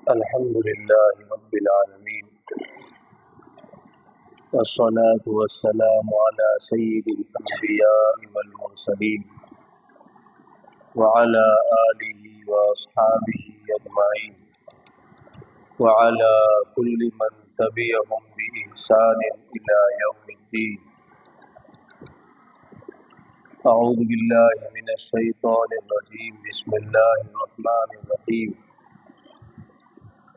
الحمد لله رب العالمين، والصلاة والسلام على سيد الأنبياء والمرسلين وعلى آله وأصحابه أجمعين وعلى كل من تبعهم بإحسان إلى يوم الدين. أعوذ بالله من الشيطان الرجيم. بسم الله الرحمن الرحيم.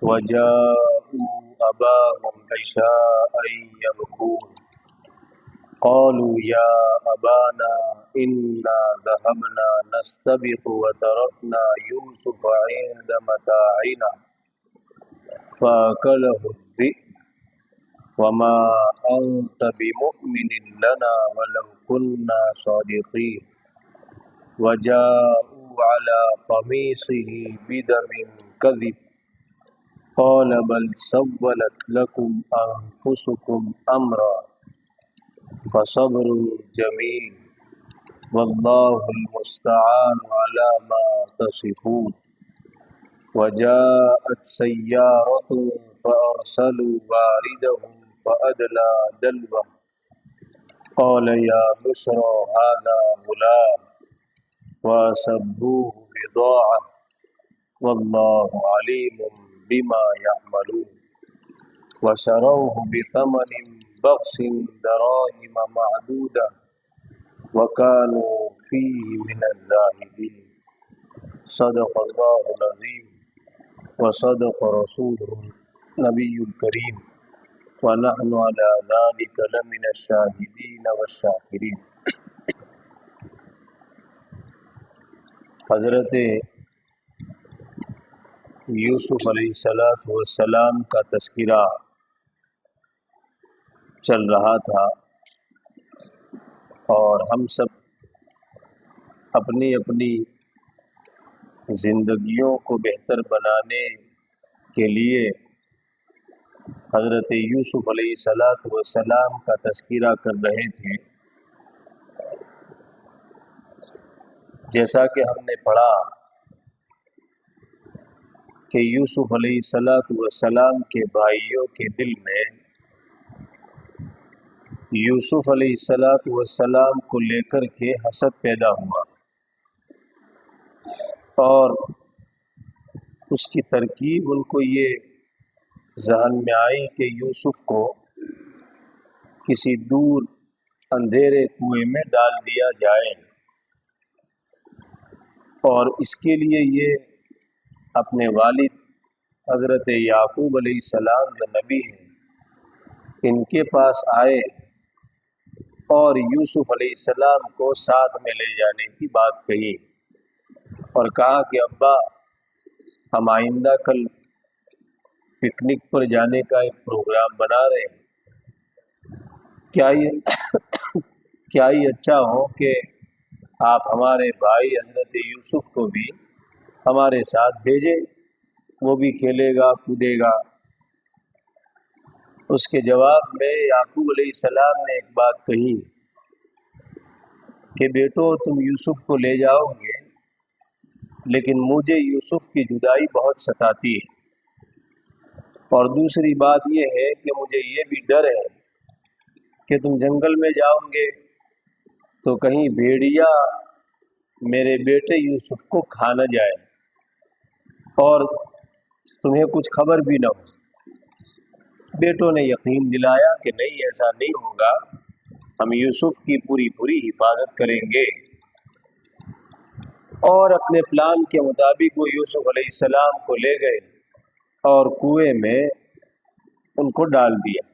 وجاءوا أباهم عشاء يبكون قالوا يا أبانا إنا ذهبنا نستبق وتركنا يوسف عند متاعنا فأكله الذئب وما أنت بمؤمن لنا ولو كنا صادقين. وجاءوا على قميصه بدم كذب قال بل سولت لكم أنفسكم أمرا فصبر جميل والله المستعان على ما تصفون. وجاءت سيارة فأرسلوا واردهم فأدلى دلوه قال يا بشرى هذا غلام وأسروه بضاعة والله عليم بما يعملون. وشروه بثمن بخس دراهم معدودة وكانوا فيه من الزاهدين. صدق الله العظيم وصدق رسوله النبي الكريم ونحن على ذلك لمن الشاهدين والشاكرين. حضرت یوسف علیہ السلام کا تذکرہ چل رہا تھا اور ہم سب اپنی اپنی زندگیوں کو بہتر بنانے کے لیے حضرت یوسف علیہ السلام کا تذکرہ کر رہے تھے. جیسا کہ ہم نے پڑھا کہ یوسف علیہ السلام کے بھائیوں کے دل میں یوسف علیہ السلام کو لے کر کے حسد پیدا ہوا اور اس کی ترکیب ان کو یہ ذہن میں آئی کہ یوسف کو کسی دور اندھیرے کنویں میں ڈال دیا جائے، اور اس کے لیے یہ اپنے والد حضرت یعقوب علیہ السلام جو نبی ہیں ان کے پاس آئے اور یوسف علیہ السلام کو ساتھ میں لے جانے کی بات کہی اور کہا کہ ابا ہم آئندہ کل پکنک پر جانے کا ایک پروگرام بنا رہے ہیں، کیا یہ اچھا ہو کہ آپ ہمارے بھائی حضرت یوسف کو بھی ہمارے ساتھ بھیجیں، وہ بھی کھیلے گا کودے گا. اس کے جواب میں یعقوب علیہ السلام نے ایک بات کہی کہ بیٹو تم یوسف کو لے جاؤ گے لیکن مجھے یوسف کی جدائی بہت ستاتی ہے، اور دوسری بات یہ ہے کہ مجھے یہ بھی ڈر ہے کہ تم جنگل میں جاؤ گے تو کہیں بھیڑیا میرے بیٹے یوسف کو کھا نہ جائے اور تمہیں کچھ خبر بھی نہ ہو. بیٹوں نے یقین دلایا کہ نہیں ایسا نہیں ہوگا، ہم یوسف کی پوری حفاظت کریں گے، اور اپنے پلان کے مطابق وہ یوسف علیہ السلام کو لے گئے اور کنویں میں ان کو ڈال دیا.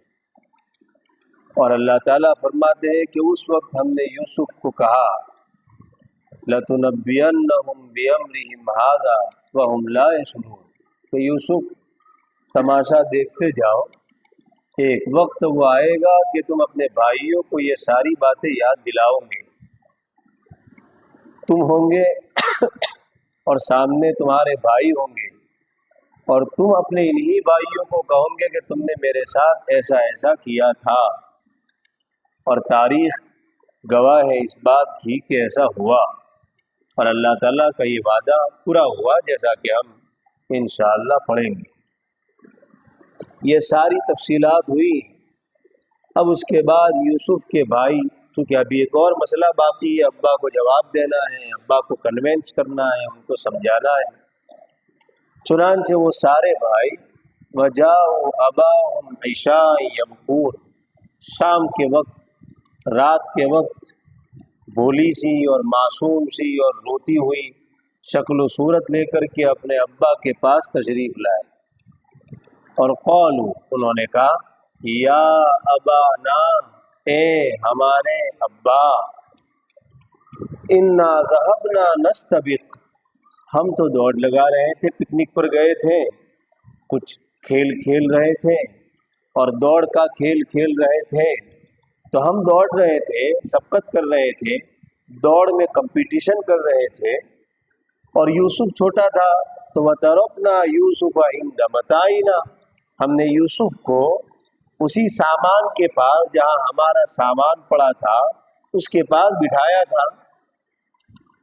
اور اللہ تعالیٰ فرماتے ہیں کہ اس وقت ہم نے یوسف کو کہا لَتُنَبِّئَنَّهُمْ بِأَمْرِهِمْ هَذَا وَهُمْ لَا يَشْعُرُونَ کہ یوسف تماشا دیکھتے جاؤ، ایک وقت وہ آئے گا کہ تم اپنے بھائیوں کو یہ ساری باتیں یاد دلاؤ گے، تم ہوں گے اور سامنے تمہارے بھائی ہوں گے، اور تم اپنے انہی بھائیوں کو کہو گے کہ تم نے میرے ساتھ ایسا ایسا کیا تھا، اور تاریخ گواہ ہے اس بات کی کہ ایسا ہوا، اور اللہ تعالیٰ کا یہ وعدہ پورا ہوا جیسا کہ ہم انشاءاللہ پڑھیں گے. یہ ساری تفصیلات ہوئی۔ اب اس کے بعد یوسف کے بھائی، چونکہ ابھی ایک اور مسئلہ باقی ہے، ابا کو جواب دینا ہے، ابا کو کنونس کرنا ہے، ان کو سمجھانا ہے۔ چنانچہ وہ سارے بھائی وجاؤ اباہم عشاء یبکون، شام کے وقت، رات کے وقت بھولی سی اور معصوم سی اور روتی ہوئی شکل و صورت لے کر کے اپنے ابا کے پاس تشریف لائے، اور قالوا، انہوں نے کہا، یا ابانا، اے ہمارے ابا، انا ذهبنا نستبق، ہم تو دوڑ لگا رہے تھے، پکنک پر گئے تھے، کچھ کھیل کھیل رہے تھے اور دوڑ کا کھیل کھیل رہے تھے، تو ہم دوڑ رہے تھے، سبقت کر رہے تھے، دوڑ میں کمپٹیشن کر رہے تھے، اور یوسف چھوٹا تھا، تو وَتَرَكْنَا يُوسُفَ عِندَ مَتَاعِنَا، ہم نے یوسف کو اسی سامان کے پاس جہاں ہمارا سامان پڑا تھا اس کے پاس بٹھایا تھا،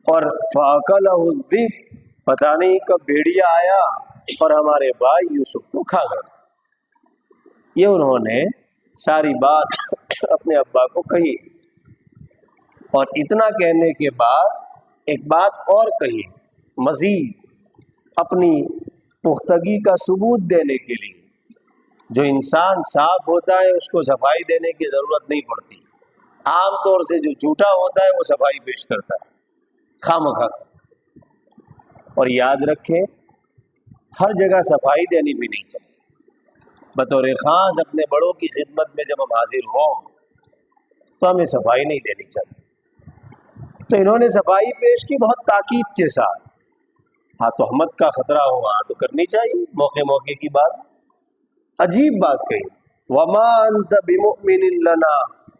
اور فَأَكَلَهُ الذِّئْبُ، پتہ نہیں کب بھیڑیا آیا اور ہمارے بھائی یوسف کو کھا گیا۔ یہ انہوں نے ساری بات اپنے ابا کو کہی، اور اتنا کہنے کے بعد ایک بات اور کہی مزید، اپنی پختگی کا ثبوت دینے کے لیے۔ جو انسان صاف ہوتا ہے اس کو صفائی دینے کی ضرورت نہیں پڑتی، عام طور سے جو جھوٹا ہوتا ہے وہ صفائی پیش کرتا ہے خواہ، اور یاد رکھیں ہر جگہ صفائی دینی بھی نہیں چاہیے۔ بطور خاص اپنے بڑوں کی خدمت میں جب ہم حاضر ہوں تو ہمیں صفائی نہیں دینی چاہیے۔ تو انہوں نے صفائی پیش کی بہت تاکید کے ساتھ، ہاں تہمت کا خطرہ ہو وہاں تو کرنی چاہیے، موقع موقع کی بات، عجیب بات کہی، وما انت بمؤمن لنا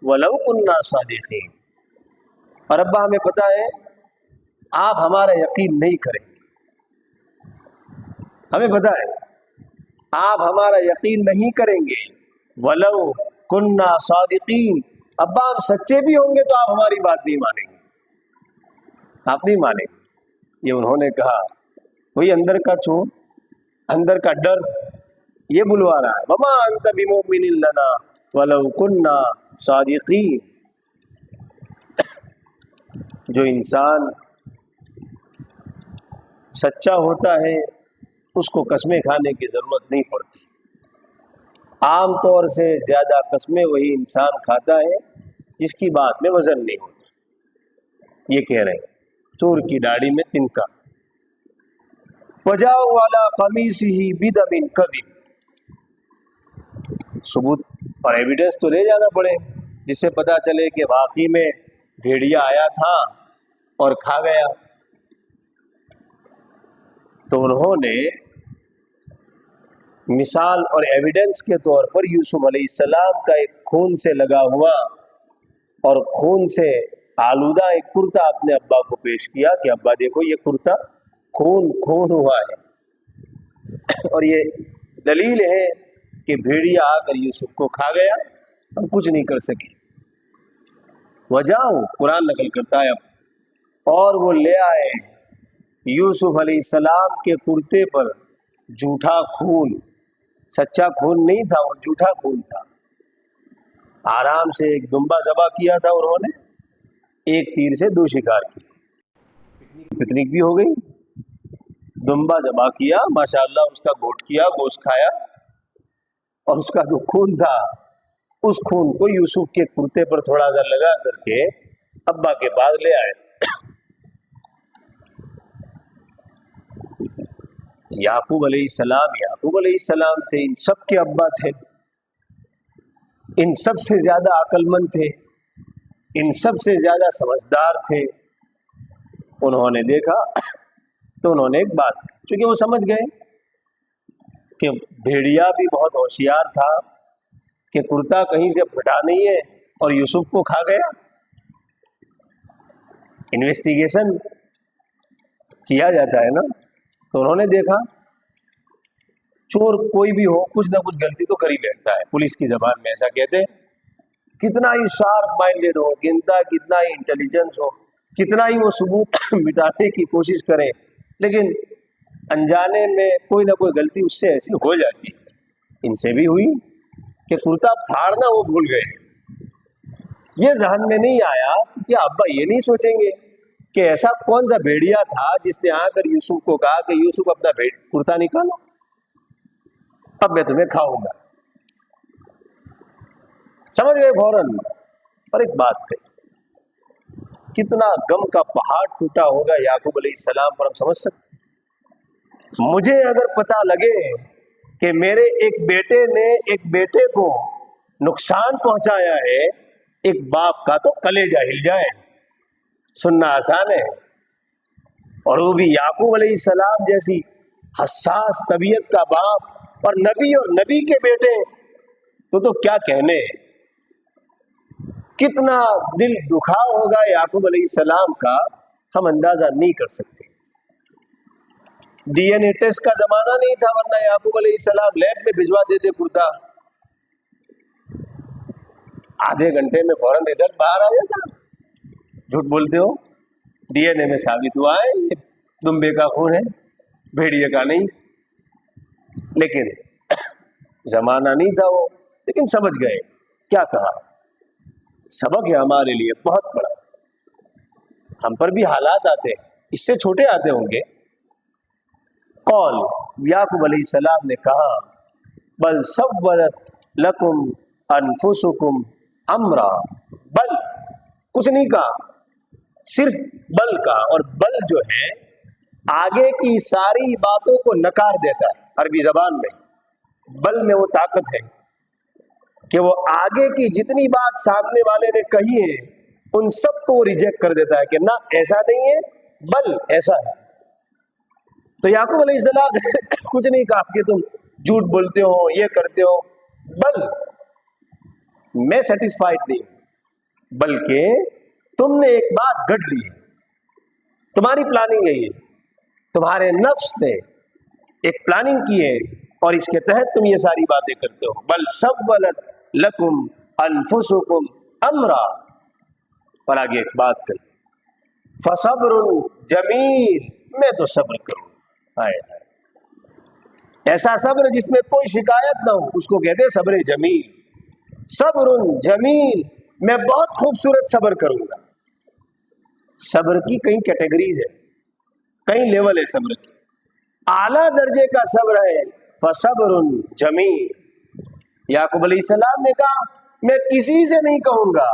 ولو كنا صادقین، اور ابا ہمیں پتہ ہے آپ ہمارا یقین نہیں کریں گے، ہمیں پتہ ہے آپ ہمارا یقین نہیں کریں گے، ولو كنا صادقین، ابا ہم سچے بھی ہوں گے تو آپ ہماری بات نہیں مانیں گے، آپ نہیں مانیں گے۔ یہ انہوں نے کہا، وہی اندر کا چور، اندر کا ڈر یہ بلوا رہا ہے، وما انت بمؤمن لنا ولو كنا صادقین۔ جو انسان سچا ہوتا ہے اس کو قسمیں کھانے کی ضرورت نہیں پڑتی، عام طور سے زیادہ قسمیں وہی انسان کھاتا ہے جس کی بات میں وزن نہیں ہوتا۔ یہ کہہ رہے ہیں چور کی داڑھی میں تنکا، وجاؤ علی قمیصہ بدم کذب، ثبوت اور ایویڈنس تو لے جانا پڑے جس سے پتہ چلے کہ واقعی میں بھیڑیا آیا تھا اور کھا گیا۔ تو انہوں نے مثال اور ایویڈنس کے طور پر یوسف علیہ السلام کا ایک خون سے لگا ہوا اور خون سے آلودہ ایک کرتا اپنے ابا کو پیش کیا کہ ابا دیکھو یہ کرتا خون ہوا ہے، اور یہ دلیل ہے کہ بھیڑیا آ کر یوسف کو کھا گیا، ہم کچھ نہیں کر سکے۔ وجاؤ، قرآن نقل کرتا ہے اب، اور وہ لے آئے یوسف علیہ السلام کے کرتے پر جھوٹا خون، سچا خون نہیں تھا، وہ جھوٹا خون تھا۔ آرام سے ایک دمبا ذبح کیا تھا انہوں نے، ایک تیر سے دو شکار کیے، پکنک بھی ہو گئی، دمبا ذبح کیا، ماشاءاللہ اس کا گوشت کیا، گوشت کھایا، اور اس کا جو خون تھا اس خون کو یوسف کے کرتے پر تھوڑا سا لگا کر کے ابا کے پاس لے آئے۔ یعقوب علیہ السلام تھے، ان سب کے ابا تھے، ان سب سے زیادہ عقل مند تھے، ان سب سے زیادہ سمجھدار تھے۔ انہوں نے دیکھا تو انہوں نے ایک بات کی، چونکہ وہ سمجھ گئے کہ بھیڑیا بھی بہت ہوشیار تھا کہ کرتا کہیں سے پھٹا نہیں ہے اور یوسف کو کھا گیا۔ انویسٹیگیشن کیا جاتا ہے نا، تو انہوں نے دیکھا چور کوئی بھی ہو کچھ نہ کچھ غلطی تو کر ہی بیٹھتا ہے، پولیس کی زبان میں ایسا کہتے ہیں، کتنا ہی شارپ مائنڈیڈ ہو، کتنا ہی انٹیلیجنس ہو، کتنا ہی وہ ثبوت مٹانے کی کوشش کرے، لیکن انجانے میں کوئی نہ کوئی غلطی اس سے ایسی ہو جاتی ہے۔ ان سے بھی ہوئی کہ کرتا پھاڑنا وہ بھول گئے. یہ ذہن میں نہیں آیا کہ کیا ابا یہ نہیں سوچیں گے کہ ایسا کون سا بھیڑیا تھا جس نے آ کر یوسف کو کہا کہ یوسف اپنا کرتا نکالو، اب میں تمہیں کھاؤں گا. سمجھ گئے فوراً. اور ایک بات کہی، کتنا غم کا پہاڑ ٹوٹا ہوگا یعقوب علیہ السلام پر، ہم سمجھ سکتے. مجھے اگر پتا لگے کہ میرے ایک بیٹے نے ایک بیٹے کو نقصان پہنچایا ہے ایک باپ کا، تو کلیجہ ہل جائے. سننا آسان ہے، اور وہ بھی یعقوب علیہ السلام جیسی حساس طبیعت کا باپ اور نبی کے بیٹے، تو کیا کہنے. کتنا دل دکھا ہوگا یعقوب علیہ السلام کا، ہم اندازہ نہیں کر سکتے. ڈی این اے ٹیسٹ کا زمانہ نہیں تھا، ورنہ یعقوب علیہ السلام لیب میں بھجوا دیتے کرتا، آدھے گھنٹے میں فوراً رزلٹ باہر آ جاتا. جھوٹ بولتے ہو، ڈی این اے میں ثابت ہوا ہے یہ دمبے کا خون ہے، بھیڑیے کا نہیں. لیکن زمانہ نہیں تھا وہ، لیکن سمجھ گئے. کیا کہا؟ سبق ہے ہمارے لیے بہت بڑا. ہم پر بھی حالات آتے ہیں، اس سے چھوٹے آتے ہوں گے. قول یعقوب علیہ السلام نے کہا بل سولت لکم انفسکم امرا. بل کچھ نہیں کہا، صرف بل کہا. اور بل جو ہے آگے کی ساری باتوں کو نکار دیتا ہے. عربی زبان میں بل میں وہ طاقت ہے کہ وہ آگے کی جتنی بات سامنے والے نے کہی ہے ان سب کو وہ ریجیکٹ کر دیتا ہے کہ نہ ایسا نہیں ہے، بل ایسا ہے. تو یعقوب علیہ السلام کچھ نہیں کہا کہ تم جھوٹ بولتے ہو، یہ کرتے ہو، بل میں سیٹسفائیڈ نہیں، بلکہ تم نے ایک بات گھڑ لی ہے، تمہاری پلاننگ ہے، یہ تمہارے نفس نے ایک پلاننگ کی ہے اور اس کے تحت تم یہ ساری باتیں کرتے ہو. بل سولت لکم انفسکم امرا. اور آگے ایک بات کہی فصبر جمیل، میں تو صبر کروں. ایسا صبر جس میں کوئی شکایت نہ ہو اس کو کہتے صبر جمیل. صبر جمیل، میں بہت خوبصورت صبر کروں گا. صبر کی کئی کیٹیگریز ہے، کئی لیول ہے صبر کی. اعلیٰ درجے کا صبر ہے فصبر جمیل. یعقوب علیہ السلام نے کہا میں کسی سے نہیں کہوں گا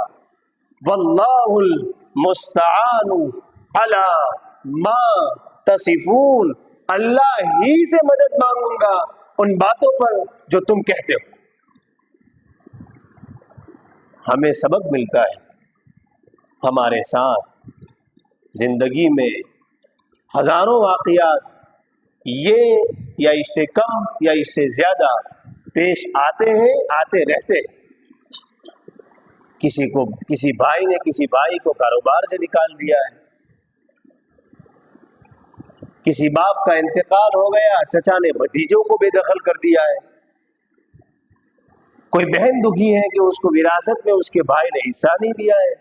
واللہ المستعان علی ما تصفون، اللہ ہی سے مدد مانگوں گا ان باتوں پر جو تم کہتے ہو. ہمیں سبق ملتا ہے ہمارے ساتھ زندگی میں ہزاروں واقعات یہ یا اس سے کم یا اس سے زیادہ پیش آتے ہیں، آتے رہتے ہیں. کسی بھائی نے کسی بھائی کو کاروبار سے نکال دیا ہے، کسی باپ کا انتقال ہو گیا، چچا نے بھتیجوں کو بے دخل کر دیا ہے. کوئی بہن دکھی ہے کہ اس کو وراثت میں اس کے بھائی نے حصہ نہیں دیا ہے.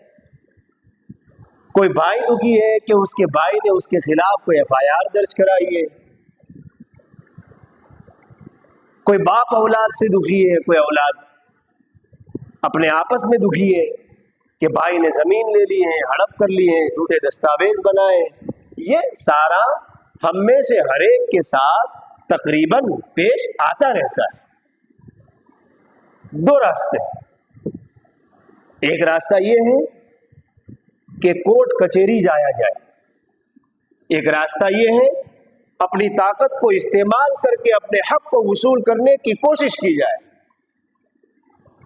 کوئی بھائی دکھی ہے کہ اس کے بھائی نے اس کے خلاف کوئی ایف آئی آر درج کرائی ہے. کوئی باپ اولاد سے دکھی ہے، کوئی اولاد اپنے آپس میں دکھی ہے کہ بھائی نے زمین لے لی ہے، ہڑپ کر لی ہے، جھوٹے دستاویز بنائے. یہ سارا ہم میں سے ہر ایک کے ساتھ تقریباً پیش آتا رہتا ہے. دو راستے ہیں. ایک راستہ یہ ہے کہ کورٹ کچہری جایا جائے. ایک راستہ یہ ہے اپنی طاقت کو استعمال کر کے اپنے حق کو وصول کرنے کی کوشش کی جائے،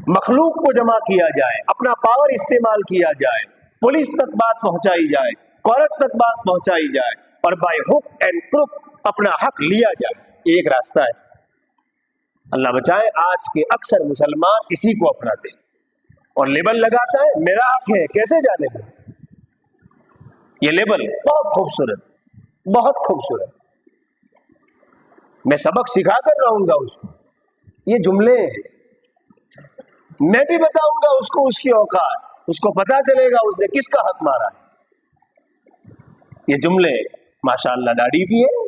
مخلوق کو جمع کیا جائے، اپنا پاور استعمال کیا جائے، پولیس تک بات پہنچائی جائے، کورٹ تک بات پہنچائی جائے اور بائی ہک اینڈ کروک اپنا حق لیا جائے. ایک راستہ ہے. اللہ بچائے آج کے اکثر مسلمان اسی کو اپناتے ہیں اور لیبل لگاتا ہے میرا حق ہے. کیسے جانے گا یہ لیبل؟ بہت خوبصورت، بہت خوبصورت. میں سبق سکھا کر رہوں گا اس کو. یہ جملے میں بھی بتاؤں گا اس کو، اس کی اوقات، اس کو پتا چلے گا اس نے کس کا حق مارا ہے. یہ جملے ماشاءاللہ داڑھی بھی ہے،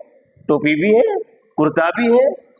ٹوپی بھی ہے، کرتا بھی ہے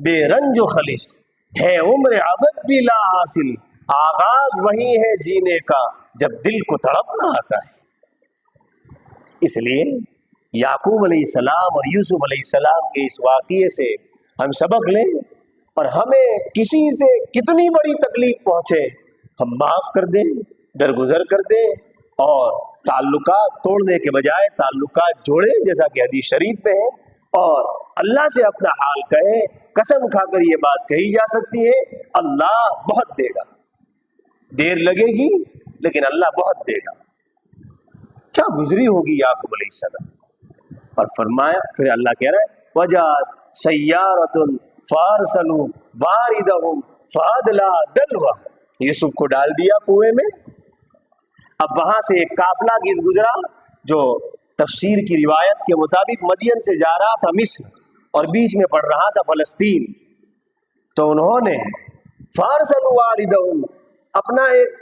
بے رنج و خلش ہے عمر ابد بھی لا حاصل، آغاز وہی ہے جینے کا جب دل کو تڑپنا آتا ہے۔ اس لیے یعقوب علیہ السلام اور یوسف علیہ السلام کے اس واقعے سے ہم سبق لیں، اور ہمیں کسی سے کتنی بڑی تکلیف پہنچے ہم معاف کر دیں، درگزر کر دیں، اور تعلقات توڑنے کے بجائے تعلقات جوڑیں، جیسا کہ حدیث شریف میں ہے، اور اللہ سے اپنا حال کہیں۔ قسم کھا کر یہ بات کہی جا سکتی ہے، اللہ بہت دے گا، دیر لگے گی لیکن اللہ بہت دے گا۔ کیا گزری ہوگی یعقوب علیہ السلام، اور فرمایا پھر اللہ کہہ رہا ہے وجاد سیارۃ فارسلوا واردہم فادلا دلوا، یوسف کو ڈال دیا کنویں میں۔ اب وہاں سے ایک قافلہ گزرا جو تفسیر کی روایت کے مطابق مدین سے جا رہا تھا مصر، اور بیچ میں پڑ رہا تھا فلسطین۔ تو انہوں نے فارسلوا واردہم، اپنا ایک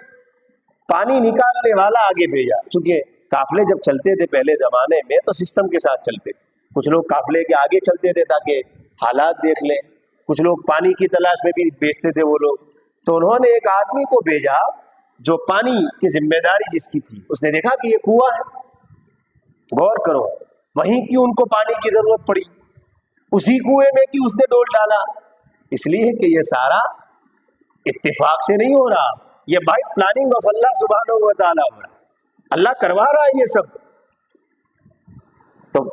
پانی نکالنے والا آگے بھیجا، چونکہ قافلے جب چلتے تھے پہلے زمانے میں تو سسٹم کے ساتھ چلتے تھے، کچھ لوگ قافلے کے آگے چلتے تھے تاکہ حالات دیکھ لیں، کچھ لوگ پانی کی تلاش میں بھی بیچتے تھے وہ لوگ۔ تو انہوں نے ایک آدمی کو بھیجا جو پانی کی ذمہ داری جس کی تھی، اس نے دیکھا کہ یہ کنواں ہے، غور کرو وہیں کیوں ان کو پانی کی ضرورت پڑی، اسی کنویں میں کیوں اس نے ڈول ڈالا؟ اس لیے کہ یہ سارا اتفاق سے نہیں ہو رہا، یہ بائی پلاننگ آف اللہ سبحانہ و تعالیٰ ہو رہا، اللہ کروا رہا ہے یہ سب۔ تو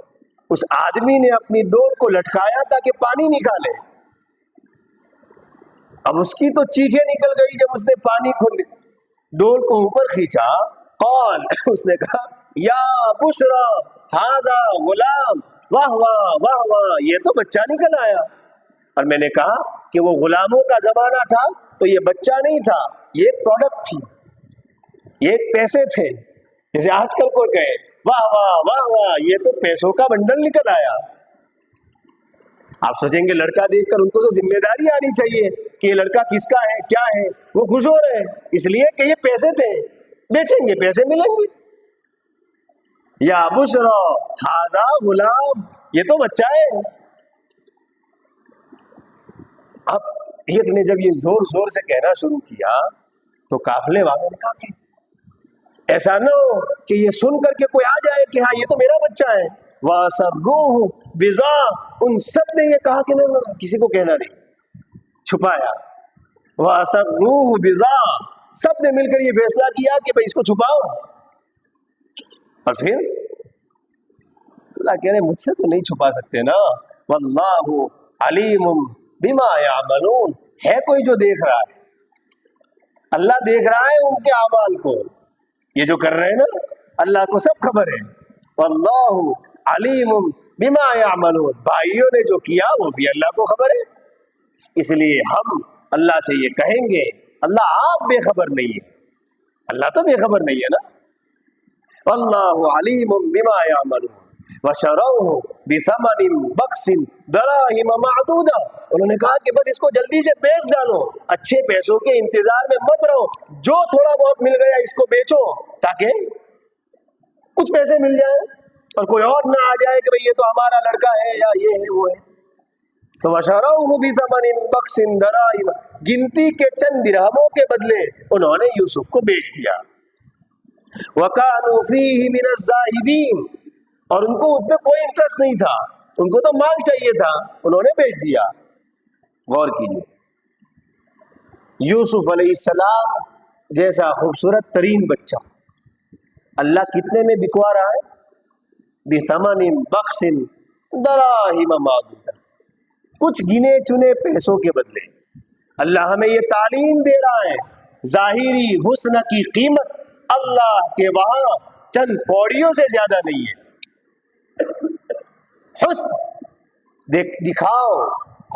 اس آدمی نے اپنی ڈول کو لٹکایا تاکہ پانی نکالے، اب اس کی تو چیخیں نکل گئی جب اس نے پانی کو ڈول کو اوپر کھینچا۔ قال اس نے کہا یا بشرا ہذا غلام، واہ واہ واہ واہ، یہ تو بچہ نکل آیا۔ اور میں نے کہا کہ وہ غلاموں کا زمانہ تھا تو یہ بچہ نہیں تھا، یہ ایک پروڈکٹ تھی، یہ ایک پیسے تھے، جیسے آج کل کوئی کہے واہ واہ واہ واہ یہ تو پیسوں کا بنڈل نکل آیا۔ آپ سوچیں گے لڑکا دیکھ کر ان کو تو ذمہ داری آنی چاہیے کہ یہ لڑکا کس کا ہے کیا ہے، وہ خوش ہو رہے ہیں اس لیے کہ یہ پیسے تھے، بیچیں گے پیسے ملیں گے۔ یا بشرا ہذا غلام، یہ تو بچہ ہے۔ اب ایک نے جب یہ زور زور سے کہنا شروع کیا تو قافلے والوں نے کہا کہ ایسا نہ ہو کہ یہ سن کر کے کوئی آ جائے کہ ہاں یہ تو میرا بچہ ہے۔ وَأَسَرُّوهُ بِضَاعَةً، ان سب نے یہ کہا کہ نہیں کسی کو کہنا نہیں، چھپایا۔ وَأَسَرُّوهُ بِضَاعَةً، سب نے مل کر یہ فیصلہ کیا کہ بھئی اس کو چھپاؤ۔ اور پھر اللہ کہہ رہے مجھ سے تو نہیں چھپا سکتے نا، وَاللَّهُ عَلِيمٌ بِمَا يَعْمَلُونَ، ہے کوئی جو دیکھ رہا ہے، اللہ دیکھ رہا ہے ان کے اعمال کو، یہ جو کر رہے ہیں نا اللہ کو سب خبر ہے۔ وَاللَّهُ عَلِيمٌ بِمَا يَعْمَلُونَ، بھائیوں نے جو کیا وہ بھی اللہ کو خبر ہے، اس لیے ہم اللہ سے یہ کہیں گے اللہ آپ بے خبر نہیں ہے، اللہ تو بے خبر نہیں ہے نا۔ وَاللَّهُ عَلِيمٌ بِمَا يَعْمَلُونَ وَشَرَوْهُ بِثَمَنٍ بَخْسٍ دَرَاهِمَ مَعْدُودَةٍ، انہوں نے کہا کہ بس اس کو جلدی سے بیچ ڈالو، اچھے پیسوں کے انتظار میں مت رہو، جو تھوڑا بہت مل گیا اس کو بیچو تاکہ کچھ پیسے مل جائیں اور کوئی اور نہ آ جائے کہ بھئی یہ تو ہمارا لڑکا ہے یا یہ ہے وہ ہے۔ تو وَشَرَوْهُ بِثَمَنٍ بَخْسٍ دَرَاهِمَ، گنتی کے چند درہموں کے بدلے انہوں نے یوسف کو بیچ دیا۔ وَكَانُوا فِيهِ مِنَ الزَّاهِدِينَ، اور ان کو اس میں کوئی انٹرسٹ نہیں تھا، ان کو تو مال چاہیے تھا، انہوں نے بیچ دیا۔ غور کیجیے یوسف علیہ السلام جیسا خوبصورت ترین بچہ اللہ کتنے میں بکوا رہا ہے؟ بِثَمَنٍ بَخْسٍ دَرَاهِمَ مَعْدُودَةٍ، کچھ گنے چنے پیسوں کے بدلے۔ اللہ ہمیں یہ تعلیم دے رہا ہے ظاہری حسن کی قیمت اللہ کے وہاں چند کوڑیوں سے زیادہ نہیں ہے۔ حسن دکھاؤ،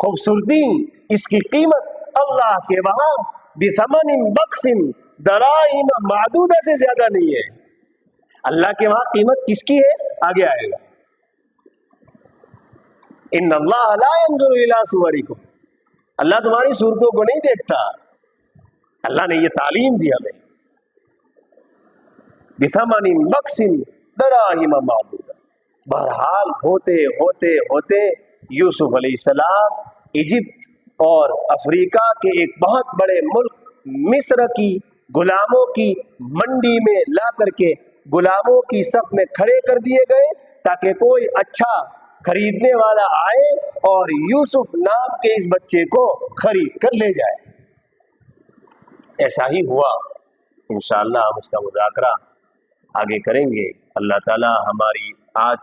خوبصورتی، اس کی قیمت اللہ کے وہاں بِثَمَنٍ بَخْسٍ دَرَاهِمَ مَعْدُودَةٍ سے زیادہ نہیں ہے۔ اللہ کے وہاں قیمت کس کی ہے آگے آئے گا۔ ان اللہ لا ينظر الى صورکم، اللہ تمہاری صورتوں کو نہیں دیکھتا، اللہ نے یہ تعلیم دی ہمیں۔ بِثَمَنٍ بَخْسٍ دَرَاهِمَ مَعْدُودَةٍ، بہرحال ہوتے ہوتے ہوتے یوسف علیہ السلام ایجپٹ اور افریقہ کے ایک بہت بڑے ملک مصر کی غلاموں کی منڈی میں لا کر کے غلاموں کی صف میں کھڑے کر دیے گئے تاکہ کوئی اچھا خریدنے والا آئے اور یوسف نام کے اس بچے کو خرید کر لے جائے۔ ایسا ہی ہوا۔ انشاءاللہ ہم اس کا مذاکرہ آگے کریں گے۔ اللہ تعالی ہماری آج